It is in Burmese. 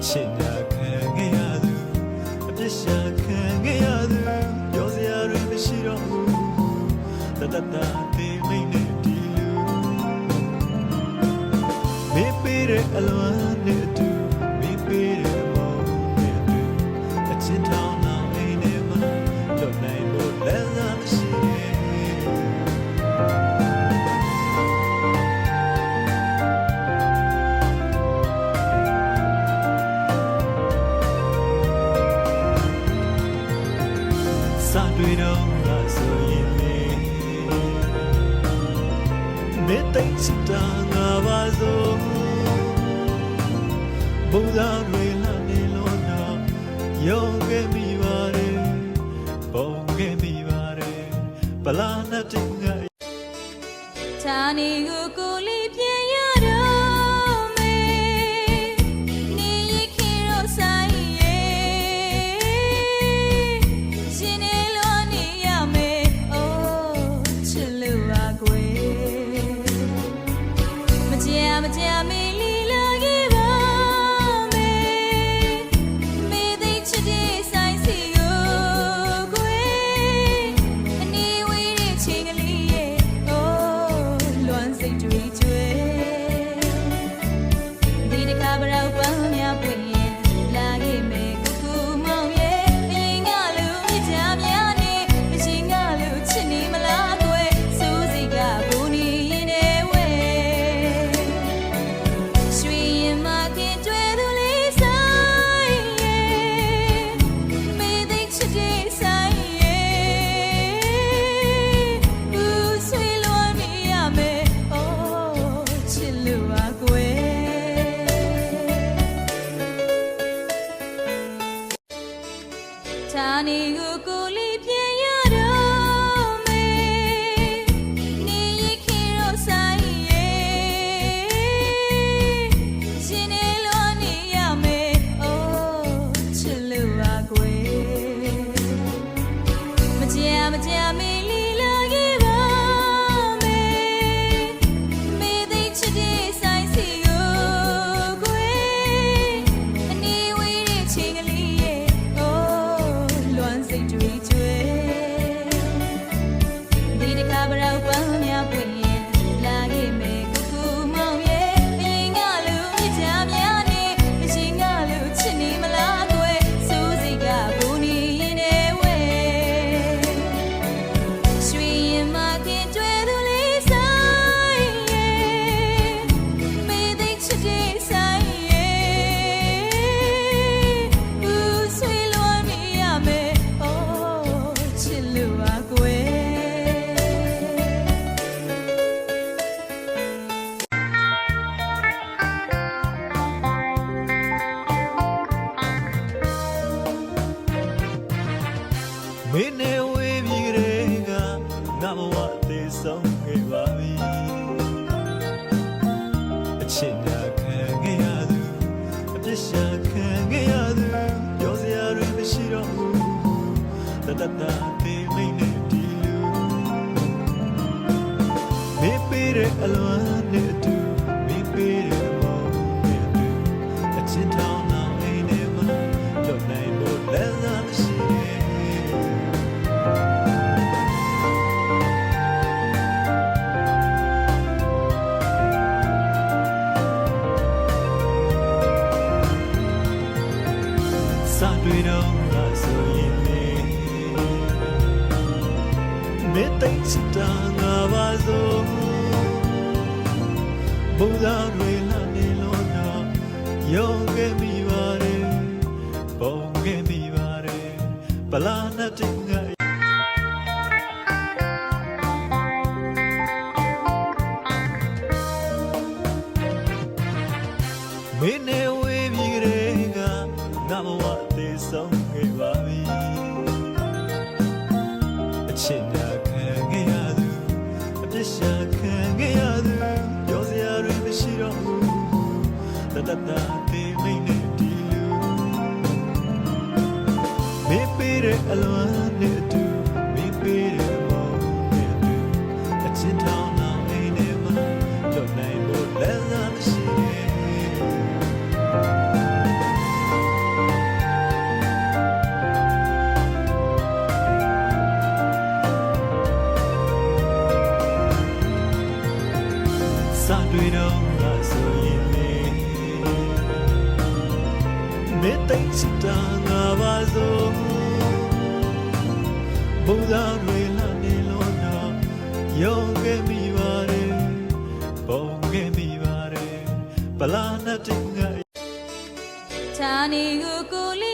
ချစ်ညာခံခဲ့ရသူအပြစ်ရှာခံခဲ့ရသူပြောစရာတွေမရှိတော့ဘူးတတတာသေးမိတ်နဲ့ဒီလူမေးပေးတဲ့အလွမ်းနဲ့အတူမေးပေးတဲ့မောင်နဲ့အတူအချစ်ထောင်းလောင်အိမ်ထဲမှာလွတ်နိုင်လို့လက်စားမရှိစာတွေတော့လားဆိုရင်လေမေတ္တာစတာငါပါစို့ဘုရားတွေလာနေလို့တော့ယောခဲ့မိပါတယ်ပုံခဲ့မိပါတယ်ပလာနာတင်ငါဌာနေကိုကိုလေးပြန်ရတော့မေနေရခင်ရောဆိုင်ရဲ့ရှင်နေလို့နေရမယ်အိုးချစ်လို့ပါကွယ်မကြမေးလီလာခဲ့ပါမေမေသိချစ်တဲ့ဆိုင်စီကိုကွယ်အနေဝေးတဲ့ချိန်ကလေးရဲ့အိုးလွမ်းစိတ်တွေကျွဲဒီတခါဘရောက်ပန်းများပွင့်ရင်လာခဲ့မယ်ကိုကူမောင်ရဲ့အရင်ကလူမြစ်ကြများနေအရင်ကလူချစ်နေမလားကွယ်စိုးစိတ်ကဘူနေရင်တဲ့ဝဲရွှေရင်မခင်ကျွဲသူလေးဆိုင်ရဲ့မေသိချစ်တဲ့ဆိုင်ရဲ့ဘူးဆွေလွန်နေရမယ်အိုးချစ်လို့ပါကွယ်ဌာနေကိုကိုလေးပြန်ရတော့မေနေရခင်ရောဆိုင်ရဲ့ရှင်နေလို့နေရမယ်အိုးချစ်လို့ပါကွယ်မကြမေးလီလာခဲ့ပါမေမေသိချစ်တဲ့ဆိုင်စီကိုကွယ်အနေဝေးတဲ့ချိန်ကလေးရဲ့အိုးလွမ်းစိတ်တွေကျွဲဒီတခါဘရောက်ပန်းများပွင့်ရင်လာခဲ့မယ်ကိုကူမောင်ရဲ့အရင်ကလူမြစ်ကြများနေအရင်ကလူချစ်နေမလားကွယ်စိုးစိတ်ကဘူနေရင်တဲ့ဝဲရွှေရင်မခင်ကျွဲသူလေးဆိုင်ရဲ့မေသိချစ်တဲ့ဆိုင်ရဲ့ဘူးဆွေလွန်နေရမယ်အိုးချစ်လို့ပါကွယ်မင်းနဲ့ဝေးပြီးတဲ့ကငါဘဝသေးဆုံးခဲ့ပါပြီအချစ်ညာခံခဲ့ရသူအပြစ်ရှာခံခဲ့ရသူပြောစရာတွေမရှိတော့ဘူးတတတာသေးမိတ်နဲ့ဒီလူမေးပေးတဲ့အလွမ်းနဲ့အတူမေးပေးတဲ့မောင်နဲ့အတူအချစ်ထောင်းလောင်အိမ်ထဲမှာလွတ်နိုင်လို့လက်စားမရှိစာတွေတော့လားဆိုရင်လေမေတ္တာစတာငါပါစို့ဘုရားတွေလာနေလို့တော့ယောခဲ့မိပါတယ်ပုံခဲ့မိပါတယ်ပလာနာတင်ငါမင်းနဲ့ဝေးပြီးတဲ့ကငါဘဝသေးဆုံးခဲ့ပါပြီအချစ်ညာခံခဲ့ရသူအပြစ်ရှာခံခဲ့ရသူပြောစရာတွေမရှိတော့ဘူးတတတာသေးမိတ်နဲ့ဒီလူမေးပေးတဲ့အလွမ်းနဲ့အတူမေးပေးတဲ့မောင်နဲ့အတူအချစ်ထောင်းလောင်အိမ်ထဲမှာလွတ်နိုင်လို့လက်စားမရှိ မေတ္တာစတာငါပါစို့ဘုရားတွေလာနေလို့တော့ယောခဲ့မိပါတယ်ပုံခဲ့မိပါတယ်ပလာနတ်တင်ငါ ဌာနေကိုကိုလေး